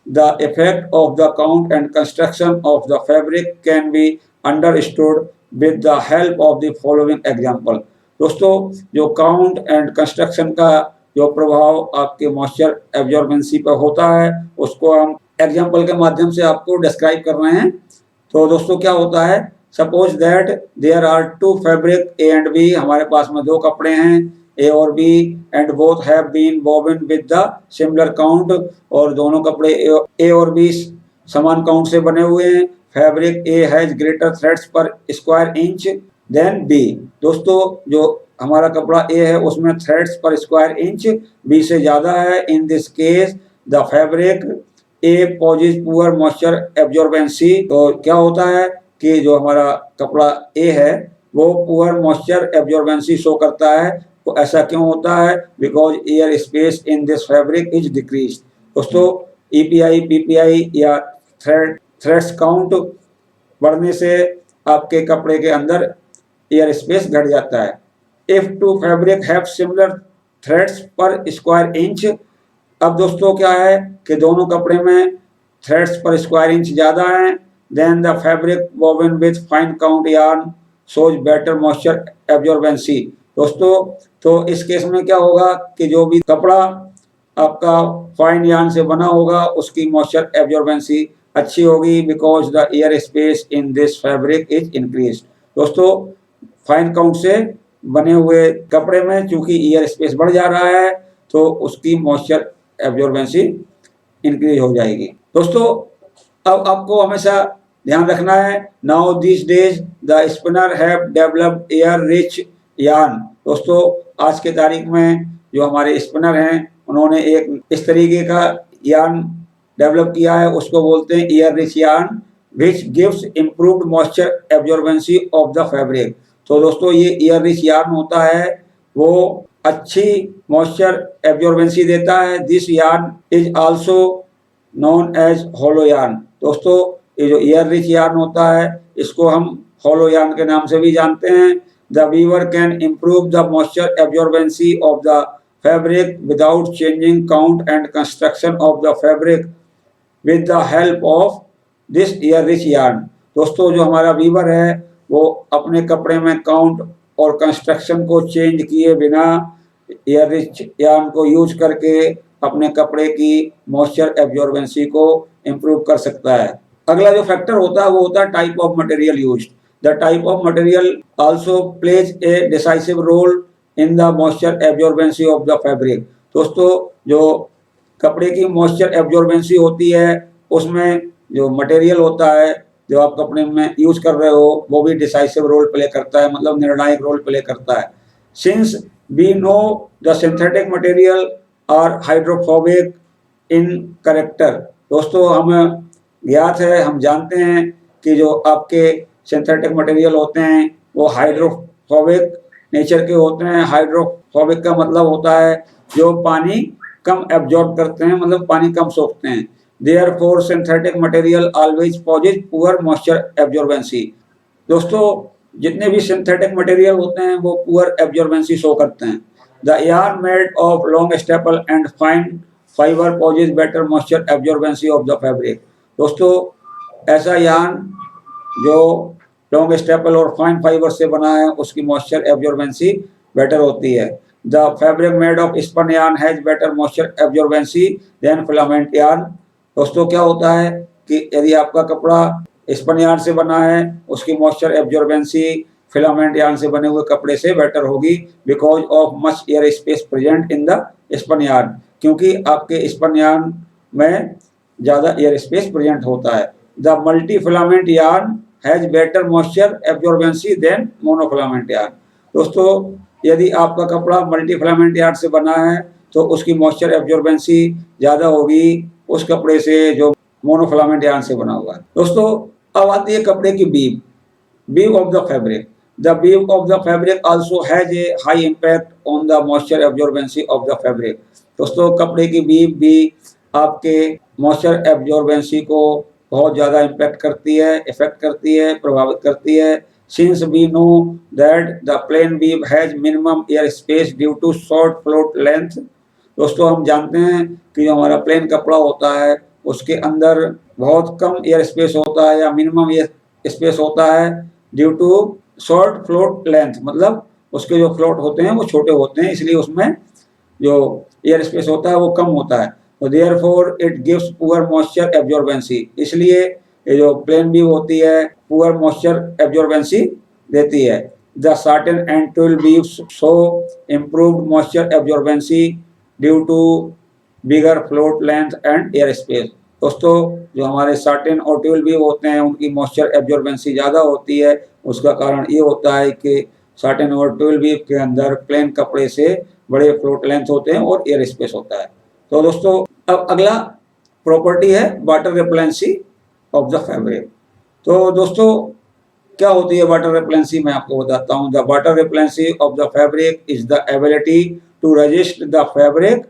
the effect of the count and construction of the fabric can be understood with the help of the following example। दोस्तों जो काउंट एंड कंस्ट्रक्शन का जो प्रभाव आपके मॉइस्चर एब्जॉर्बेंसी पर होता है उसको हम एग्जाम्पल के माध्यम से आपको डिस्क्राइब कर रहे हैं। तो दोस्तों क्या होता है, suppose that there are two fabric A and B, हमारे पास में दो कपड़े हैं ए और B, and both have been woven with the similar count, और दोनों कपड़े ए और बी समान काउंट से बने हुए हैं। Fabric A has greater threads per square inch then B. दोस्तों जो हमारा कपड़ा ए है उसमें threads per square inch B से ज्यादा है। In this case the fabric a possesses poor moisture absorbency. तो क्या होता है कि जो हमारा कपड़ा ए है वो पुअर मॉइस्चर एब्जॉर्बेंसी शो करता है। तो ऐसा क्यों होता है, because air space in this fabric is decrease. दोस्तों ईपीआई पीपीआई या थ्रेड्स काउंट बढ़ने से आपके कपड़े के अंदर एयर स्पेस घट जाता है। If two fabric have similar threads per square inch, अब दोस्तों क्या है कि दोनों कपड़े में थ्रेड्स पर स्क्वायर इंच ज्यादा है, then the fabric woven with fine count yarn shows better moisture absorbency. दोस्तों तो इस केस में क्या होगा कि जो भी कपड़ा आपका फाइन यार्न से बना होगा उसकी मॉइस्चर एब्जॉर्बेंसी अच्छी होगी, because the air space in this fabric is increase. दोस्तों फाइन काउंट से बने हुए कपड़े में चूंकि एयर स्पेस बढ़ जा रहा है तो उसकी मॉइस्चर एब्जॉर्बेंसी इंक्रीज हो जाएगी। दोस्तों अब आपको हमेशा ध्यान रखना है, now this days the spinner have developed air rich yarn. दोस्तों आज के तारीख में जो हमारे स्पिनर हैं उन्होंने एक इस तरीके का यार्न डेवलप किया है, उसको बोलते हैं air rich yarn, which gives improved moisture absorbency of the fabric. तो दोस्तों ये एयर रिच यार्न होता है वो अच्छी मॉइस्चर एब्जॉर्बेंसी देता है। This yarn is also known as hollow yarn. दोस्तों ये जो एयर रिच यार्न होता है इसको हम होलो यार्न के नाम से भी जानते हैं। The weaver can improve the moisture absorbency of the fabric without changing count and construction of the fabric with the help of this air rich yarn. दोस्तों जो हमारा वीवर है वो अपने कपड़े में काउंट और कंस्ट्रक्शन को चेंज किए बिना एयर रिच यार्न को यूज करके अपने कपड़े की मॉइस्चर एब्जॉर्बेंसी को इम्प्रूव कर सकता है। अगला जो फैक्टर होता है वो होता है type of material used. The type of material also plays a decisive role in the moisture absorbency of the fabric. दोस्तों जो कपड़े की मॉइस्चर एब्जॉर्बेंसी होती है उसमें जो मटेरियल होता है जो आप कपड़े में यूज कर रहे हो वो भी डिसाइसिव रोल प्ले करता है, मतलब निर्णायक रोल प्ले करता है। Since we know the synthetic material are hydrophobic in character. दोस्तों हमें ज्ञात है, हम जानते हैं कि जो आपके सिंथेटिक मटेरियल होते हैं वो हाइड्रोफोबिक नेचर के होते हैं। हाइड्रोफोबिक का मतलब होता है जो पानी कम एब्जॉर्ब करते हैं, मतलब पानी कम सोखते हैं। Therefore, synthetic material always possess poor moisture absorbency। दोस्तों जितने भी सिंथेटिक मटेरियल होते हैं वो पुअर एब्जॉर्बेंसी शो करते हैं। The yarn made of long staple and fine fiber possess better moisture absorbency of the fabric। दोस्तों ऐसा यार्न जो लॉन्ग स्टेपल और फाइन फाइबर से बना है उसकी मॉइस्चर एब्जॉर्बेंसी बेटर होती है। The fabric made of spun yarn has better moisture absorbency than filament yarn. दोस्तों क्या होता है कि यदि आपका कपड़ा स्पन यार्न से बना है उसकी मॉइस्चर एब्जॉर्बेंसी फिलामेंट यार्न से बने हुए कपड़े से बेटर होगी, because of much air space present in the spun yarn, क्योंकि आपके स्पन यार्न में ज़्यादा एयर स्पेस प्रेजेंट होता है। The multi filament yarn has better moisture absorbency than monofilament yarn. दोस्तों यदि आपका कपड़ा मल्टी फिलामेंट यार्न से बना है तो उसकी मॉइस्चर एब्जॉर्बेंसी ज़्यादा होगी उस कपड़े से जो मोनोफिलामेंट यार्न से बना हुआ है। दोस्तों अब आती है कपड़े की weave of the fabric. The weave of the fabric also has a high impact on the moisture absorbency of the fabric. दोस्तों कपड़े की बीव भी आपके मॉइस्चर एब्जॉर्बेंसी को बहुत ज़्यादा इम्पैक्ट करती है, इफेक्ट करती है, प्रभावित करती है। Since we know that the plain weave has minimum air space due to short float length. दोस्तों हम जानते हैं कि जो हमारा प्लेन कपड़ा होता है उसके अंदर बहुत कम एयर स्पेस होता है या मिनिमम एयर स्पेस होता है due to short float length, मतलब उसके जो फ्लोट होते हैं वो छोटे होते हैं, इसलिए उसमें जो एयर स्पेस होता है वो कम होता है। तो therefore it gives poor moisture absorbency, इसलिए ये जो प्लेन व्यू होती है पुअर मॉइस्चर एब्जॉर्बेंसी देती है। The satin and twill weaves show improved moisture absorbency due to bigger float length and air space. दोस्तों जो हमारे साटन और ट्विल व्यू होते हैं उनकी मॉइस्चर एब्जॉर्बेंसी ज़्यादा होती है, उसका कारण ये होता है कि साटन और ट्विल व्यू के अंदर प्लेन कपड़े से बड़े फ्लोट लेंथ होते हैं और एयर स्पेस होता है। तो दोस्तों अब अगला प्रॉपर्टी है water repellency of the fabric. तो दोस्तों क्या होती है वाटर रिपेलेंसी, मैं आपको बताता हूँ। The water repellency of the fabric is the ability to resist the fabric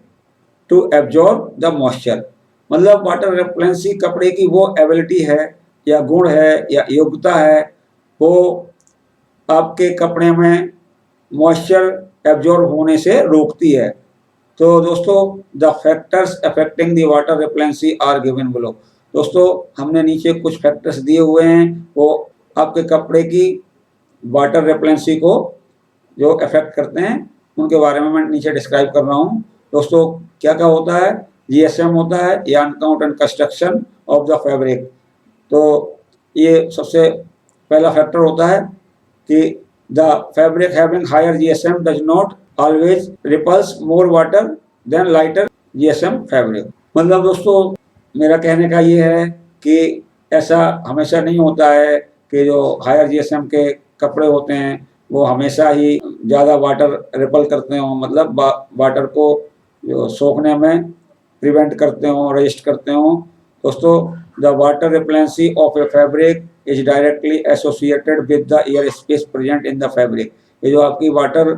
to absorb the moisture. मतलब वाटर रिपेलेंसी कपड़े की वो एबिलिटी है या गुण है या योग्यता है, वो आपके कपड़े में मॉइस्चर एब्जॉर्ब होने से रोकती है। तो दोस्तों the factors affecting the water repellency are given below. दोस्तों हमने नीचे कुछ फैक्टर्स दिए हुए हैं, वो आपके कपड़े की वाटर रिपेलेंसी को जो अफेक्ट करते हैं उनके बारे में मैं नीचे डिस्क्राइब कर रहा हूँ। दोस्तों क्या क्या होता है, जीएसएम होता है, yarn count and construction of the fabric. तो ये सबसे पहला फैक्टर होता है कि the fabric having higher GSM does not always repels more water than lighter GSM fabric. मतलब दोस्तों मेरा कहने का ये है कि ऐसा हमेशा नहीं होता है कि जो हायर जीएसएम के कपड़े होते हैं वो हमेशा ही ज़्यादा वाटर रिपल करते हों, मतलब वाटर को जो सोखने में प्रिवेंट करते हों, रेजिस्ट करते हों। दोस्तों the water repellency of a fabric is directly associated with the air space present in the fabric. ये जो आपकी वाटर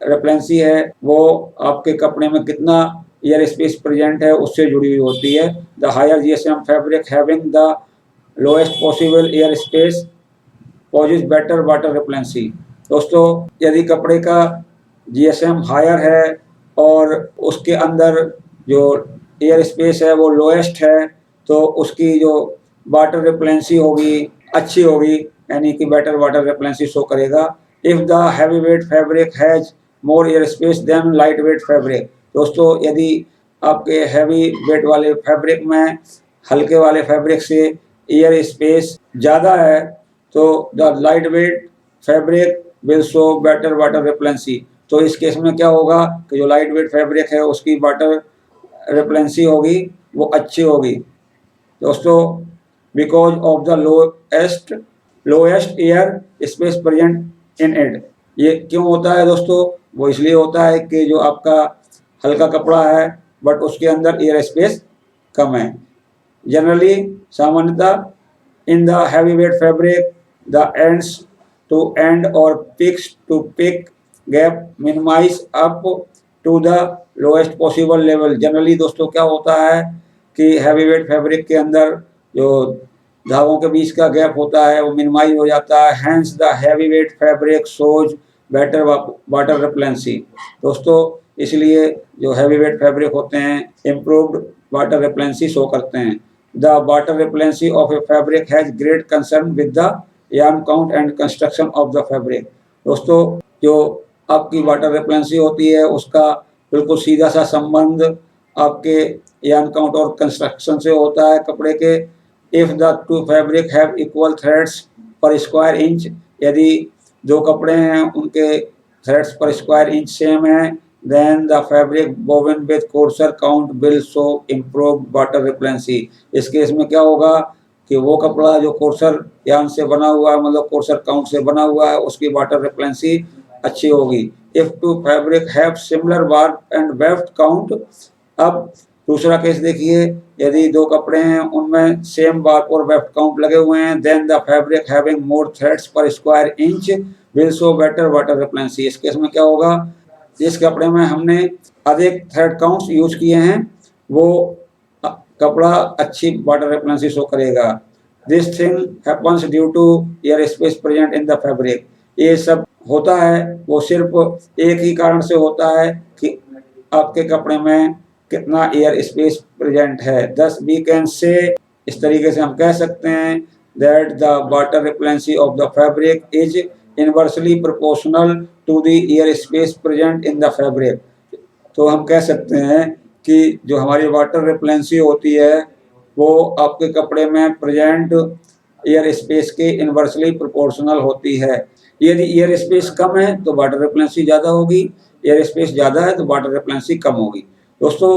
रिपेलेंसी है वो आपके कपड़े में कितना एयर स्पेस प्रेजेंट है उससे जुड़ी हुई होती है। The higher GSM fabric having the lowest possible air space possesses better water repellency. दोस्तों यदि कपड़े का जीएसएम हायर है और उसके अंदर जो एयर स्पेस है वो लोएस्ट है, तो उसकी जो वाटर रिपेलेंसी होगी अच्छी होगी, यानी कि बेटर वाटर रिपेलेंसी शो करेगा। If the heavy weight fabric has more air space than light weight fabric. दोस्तों यदि आपके हैवी वेट वाले फैब्रिक में हल्के वाले फैब्रिक से एयर स्पेस ज़्यादा है तो the light weight fabric will show better water repellency. तो इस केस में क्या होगा कि जो लाइट वेट फैब्रिक है उसकी वाटर रिपेलेंसी होगी वो अच्छी होगी। दोस्तों because of the lowest air space present in it. ये क्यों होता है दोस्तों, वो इसलिए होता है कि जो आपका हल्का कपड़ा है बट उसके अंदर एयर स्पेस कम है। जनरली सामान्यतः in the heavyweight fabric the ends to end or peaks to peak gap minimize up to the lowest possible level। Generally दोस्तों क्या होता है कि हैवीवेट फैब्रिक के अंदर जो धागों के बीच का गैप होता है वो मिनिमाइज हो जाता है। Hence the heavyweight fabric shows better water repellency. दोस्तों इसलिए जो हैवीवेट फैब्रिक होते हैं इम्प्रूव्ड वाटर रिपेलेंसी शो करते हैं। The water repellency of a fabric has great concern with the yarn count and construction of the fabric। दोस्तों जो आपकी वाटर रिपेलेंसी होती है उसका बिल्कुल सीधा सा संबंध आपके यार्न काउंट और कंस्ट्रक्शन से होता है कपड़े के। If the two fabric have equal threads per square inch, यदि दो कपड़े हैं उनके threads per square inch same है, then the fabric woven with coarser count will show improved water repellency। इस केस में क्या होगा कि वो कपड़ा जो कोर्सर यार्न से बना हुआ है, मतलब कोर्सर काउंट से बना हुआ है, उसकी वाटर रिपेलेंसी अच्छी होगी। If two fabric have similar warp and weft count. अब दूसरा केस देखिए, यदि दो कपड़े हैं उनमें सेम वार्प और वेफ्ट काउंट लगे हुए हैं, then the fabric having more threads per square inch will show better water repellency. इस केस में क्या होगा, जिस कपड़े में हमने अधिक थ्रेड काउंट्स यूज किए हैं वो कपड़ा अच्छी वाटर रिपेलेंसी शो करेगा। This thing happens due to air space present in the fabric. ये सब होता है वो सिर्फ एक ही कारण से होता है कि आपके कपड़े में कितना एयर स्पेस प्रेजेंट है। दस वी कैन से, इस तरीके से हम कह सकते हैं that the water repellency of the fabric is inversely proportional to the air space present in the fabric. तो हम कह सकते हैं कि जो हमारी वाटर रिप्लेंसी होती है वो आपके कपड़े में प्रेजेंट एयर स्पेस के इनवर्सली प्रोपोर्शनल होती है। यदि एयर स्पेस कम है तो वाटर रिप्लेंसी ज़्यादा होगी, एयर स्पेस ज़्यादा है तो वाटर रिप्लेंसी कम होगी। दोस्तों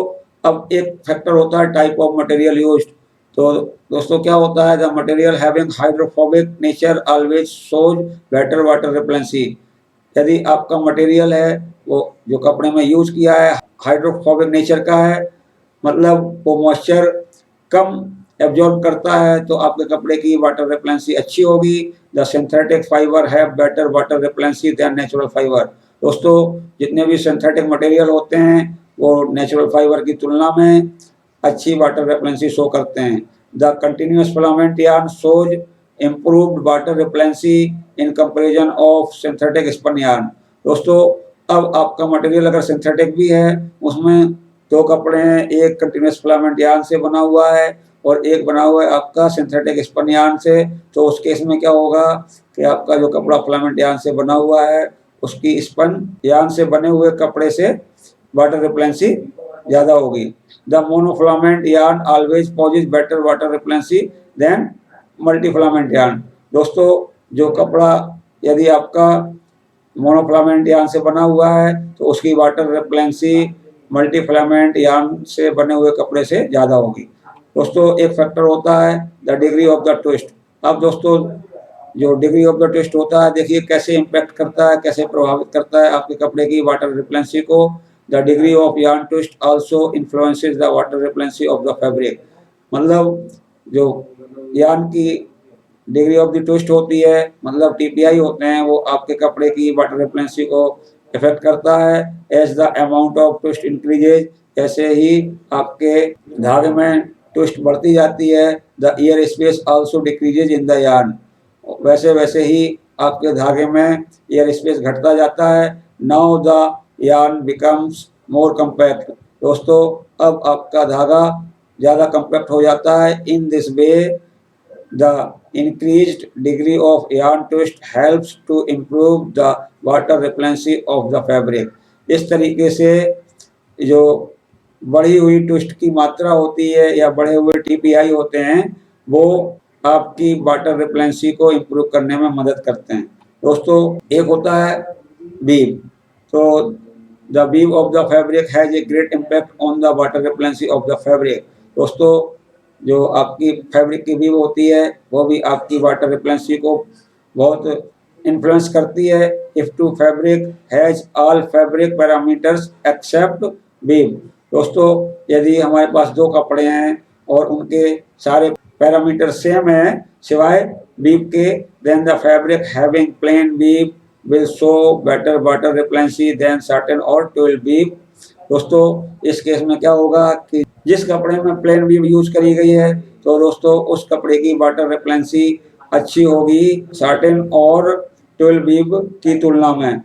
अब एक फैक्टर होता है टाइप ऑफ मटेरियल यूज्ड। तो दोस्तों क्या होता है, the material having hydrophobic nature always shows better water repellency. यदि आपका मटेरियल है वो जो कपड़े में यूज किया है हाइड्रोफोबिक नेचर का है, मतलब वो मॉइस्चर कम एब्जॉर्ब करता है, तो आपके कपड़े की वाटर रिप्लेंसी अच्छी होगी। The synthetic fibre have better water repellency than natural fibre. दोस्तों जितने भी सिंथेटिक मटेरियल होते हैं वो नेचुरल फाइबर की तुलना में अच्छी वाटर रिप्लेंसी शो करते हैं। The continuous filament yarn shows improved water repellency in comparison of synthetic spun yarn। दोस्तों अब आपका मटेरियल अगर सिंथेटिक भी है, उसमें दो कपड़े हैं, एक कंटिन्यूस फिलामेंट यार्न से बना हुआ है और एक बना हुआ है आपका सिंथेटिक स्पन यार्न से, तो उस केस में क्या होगा कि आपका जो कपड़ा फिलामेंट यार्न से बना हुआ है उसकी स्पन यार्न से बने हुए कपड़े से वाटर रिप्लेंसी ज़्यादा होगी। The monofilament yarn always possesses better water repellency than multi filament yarn. दोस्तों जो कपड़ा यदि आपका मोनोफिलामेंट यार्न से बना हुआ है तो उसकी वाटर रिप्लेंसी मल्टी फिलामेंट यार्न से बने हुए कपड़े से ज़्यादा होगी। दोस्तों एक फैक्टर होता है the degree of the twist. अब दोस्तों जो डिग्री ऑफ द ट्विस्ट होता है, देखिए कैसे इम्पैक्ट करता है, कैसे प्रभावित करता है आपके कपड़े की वाटर रिप्लेंसी को। The degree of yarn twist also influences the water repellency of the fabric. मतलब जो यार्न की डिग्री ऑफ द ट्विस्ट होती है, मतलब टीपीआई होते हैं, वो आपके कपड़े की वाटर रिप्लेंसी को इफेक्ट करता है। As the amount of twist increases, जैसे ही आपके धागे में ट्विस्ट बढ़ती जाती है, the air space also decreases in the yarn, वैसे वैसे ही आपके धागे में एयर स्पेस घटता जाता है। Now the yarn becomes more compact. दोस्तों अब आपका धागा ज़्यादा कम्पैक्ट हो जाता है। In this way the increased degree of yarn twist helps to improve the water repellency of the fabric। इस तरीके से जो बढ़ी हुई ट्विस्ट की मात्रा होती है या बढ़े हुए टीपीआई होते हैं वो आपकी वाटर रिप्लेंसी को इम्प्रूव करने में मदद करते हैं। दोस्तों एक होता है बीम। तो द बीम of the fabric has a great impact on the water repellency of the fabric. दोस्तों जो आपकी फैब्रिक की बीम होती है वो भी आपकी वाटर रिप्लेंसी को बहुत इन्फ्लुएंस करती है। If two fabric has all fabric parameters except बीम। दोस्तों यदि हमारे पास दो कपड़े हैं और उनके सारे पैरामीटर सेम हैं सिवाय बीम के, then the fabric having plain बीम will show better water repellency than satin और 12 बीम। दोस्तों इस केस में क्या होगा कि जिस कपड़े में प्लेन बीम यूज करी गई है तो दोस्तों उस कपड़े की वाटर रिप्लेंसी अच्छी होगी साटिन और 12 बीम की तुलना में।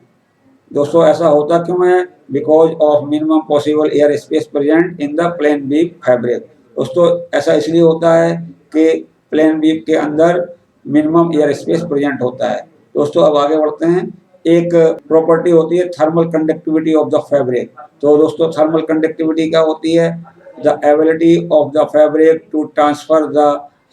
दोस्तों ऐसा होता क्यों है, because of minimum possible air space present in the plain बीम फैब्रिक। दोस्तों ऐसा इसलिए होता है कि प्लेन बीम के अंदर मिनिमम एयर स्पेस प्रेजेंट होता है। दोस्तों अब आगे बढ़ते हैं। एक प्रॉपर्टी होती है thermal conductivity of the fabric. तो दोस्तों थर्मल कंडक्टिविटी क्या होती है, the ability of the fabric to transfer the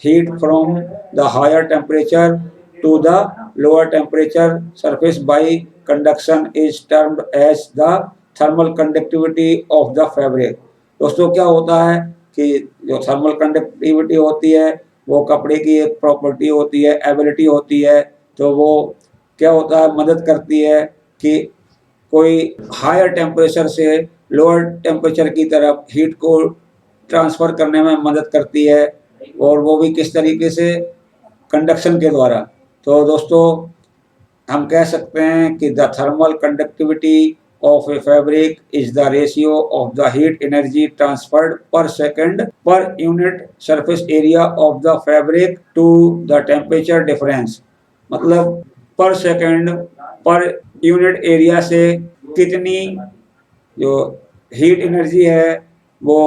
heat from the higher temperature to the lower temperature surface by conduction is termed as the thermal conductivity of the fabric। दोस्तों क्या होता है कि जो thermal conductivity होती है वो कपड़े की एक प्रॉपर्टी होती है, एबिलिटी होती है। तो वो क्या होता है, मदद करती है कि कोई हायर टेम्परेचर से लोअर टेम्परेचर की तरफ हीट को ट्रांसफ़र करने में मदद करती है, और वो भी किस तरीके से, कंडक्शन के द्वारा। तो दोस्तों हम कह सकते हैं कि the thermal conductivity of a fabric is the ratio of the heat energy transferred per second per unit surface area of the fabric to the temperature difference. मतलब per second per unit area से कितनी जो heat energy है वो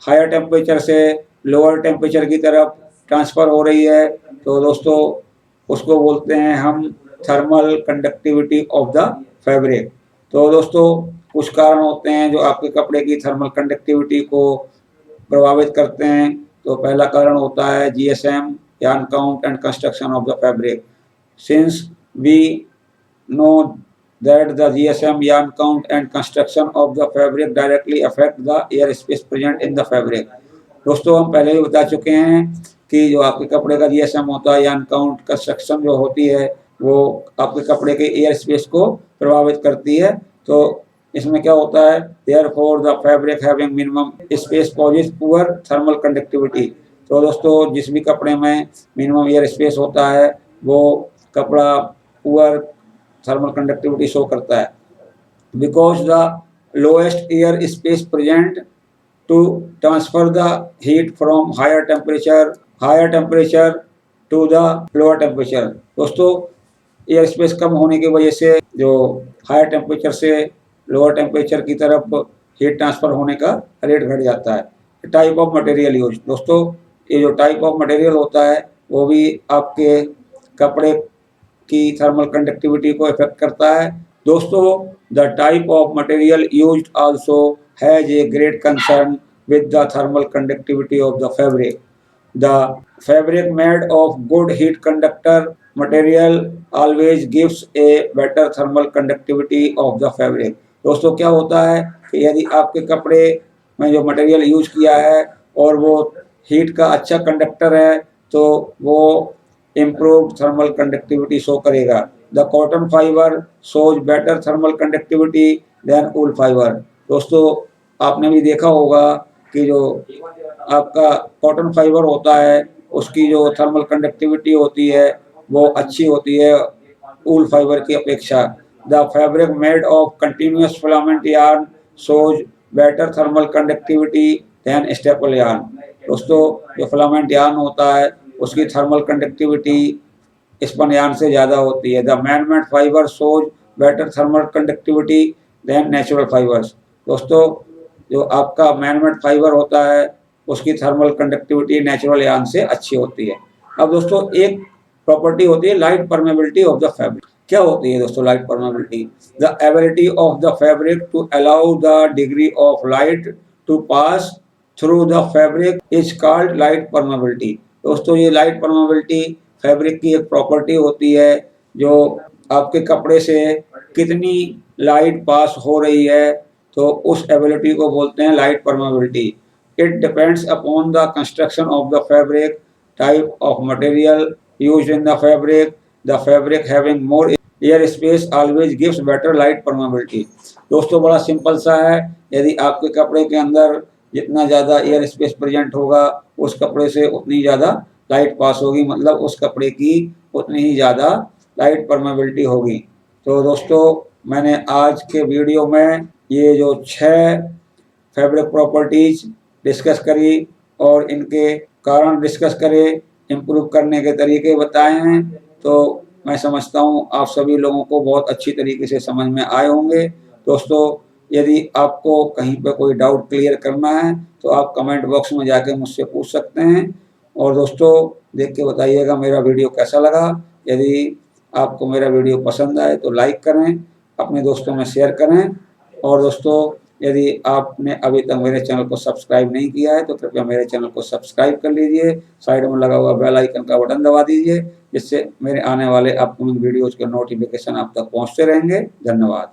higher temperature से lower temperature की तरफ transfer हो रही है। तो दोस्तों उसको बोलते हैं हम thermal conductivity of the fabric. तो दोस्तों कुछ कारण होते हैं जो आपके कपड़े की थर्मल कंडक्टिविटी को प्रभावित करते हैं। तो पहला कारण होता है GSM, yarn count and construction of the fabric. Since we know that the GSM, yarn count and construction of the fabric directly affect the air space present in the fabric। दोस्तों हम पहले ही बता चुके हैं कि जो आपके कपड़े का जीएसएम होता है, यार्न काउंट, कंस्ट्रक्शन जो होती है वो आपके कपड़े के एयर स्पेस को प्रभावित करती है। तो इसमें क्या होता है, therefore the fabric having minimum space possess poor thermal conductivity. तो दोस्तों जिस भी कपड़े में मिनिमम एयर स्पेस होता है वो कपड़ा पुअर थर्मल कंडक्टिविटी शो करता है। Because the lowest air space present to transfer the heat from higher temperature to the lower temperature. दोस्तों एयर स्पेस कम होने की वजह से जो हायर टेम्परेचर से लोअर टेम्परेचर की तरफ हीट ट्रांसफर होने का रेट घट जाता है। Type of material use. दोस्तों ये जो टाइप ऑफ मटेरियल होता है वो भी आपके कपड़े की थर्मल कंडक्टिविटी को इफेक्ट करता है। दोस्तों the type of material used also has a great concern with the thermal conductivity of the fabric. The fabric made of good heat conductor material always gives a better thermal conductivity of the fabric। दोस्तों क्या होता है कि यदि आपके कपड़े में जो मटेरियल यूज किया है और वो हीट का अच्छा कंडक्टर है तो वो इम्प्रूव थर्मल कंडक्टिविटी शो करेगा। The cotton fibre shows better thermal conductivity than wool fibre. दोस्तों आपने भी देखा होगा कि जो आपका कॉटन फाइबर होता है उसकी जो थर्मल कंडक्टिविटी होती है वो अच्छी होती है वूल फाइबर की अपेक्षा। The fabric made of continuous filament yarn shows better thermal conductivity than staple yarn. दोस्तों जो फिलामेंट यार्न होता है उसकी थर्मल कंडक्टिविटी स्पन यार्न से ज़्यादा होती है। The man made fibre shows better thermal conductivity than natural fibres. दोस्तों जो आपका मैन-मेड फाइबर होता है उसकी थर्मल कंडक्टिविटी नेचुरल यार्न से अच्छी होती है। अब दोस्तों एक प्रॉपर्टी होती है light permeability of the fabric. क्या होती है दोस्तों light permeability? The ability of the fabric to allow the degree of light to pass through the fabric is called light permeability. दोस्तों ये लाइट परमेबिलिटी फैब्रिक की एक प्रॉपर्टी होती है जो आपके कपड़े से कितनी लाइट पास हो रही है तो उस एबिलिटी को बोलते हैं light permeability. It depends upon the construction of the fabric, type of material used in the fabric having more air space always gives better light permeability. दोस्तों बड़ा सिंपल सा है, यदि आपके कपड़े के अंदर जितना ज़्यादा एयर स्पेस प्रेजेंट होगा उस कपड़े से उतनी ज़्यादा लाइट पास होगी, मतलब उस कपड़े की उतनी ही ज़्यादा लाइट परमेबिलिटी होगी। तो दोस्तों मैंने आज के वीडियो में ये जो 6 फैब्रिक प्रॉपर्टीज डिस्कस करी और इनके कारण डिस्कस करे, इम्प्रूव करने के तरीके बताए हैं। तो मैं समझता हूँ आप सभी लोगों को बहुत अच्छी तरीके से समझ में आए होंगे। दोस्तों यदि आपको कहीं पर कोई डाउट क्लियर करना है तो आप कमेंट बॉक्स में जाके मुझसे पूछ सकते हैं। और दोस्तों देख के बताइएगा मेरा वीडियो कैसा लगा। यदि आपको मेरा वीडियो पसंद आए तो लाइक करें, अपने दोस्तों में शेयर करें। और दोस्तों यदि आपने अभी तक मेरे चैनल को सब्सक्राइब नहीं किया है तो कृपया मेरे चैनल को सब्सक्राइब कर लीजिए। साइड में लगा हुआ बेल आइकन का बटन दबा दीजिए जिससे मेरे आने वाले अपकमिंग वीडियोज़ के नोटिफिकेशन आप तक पहुँचते रहेंगे। धन्यवाद।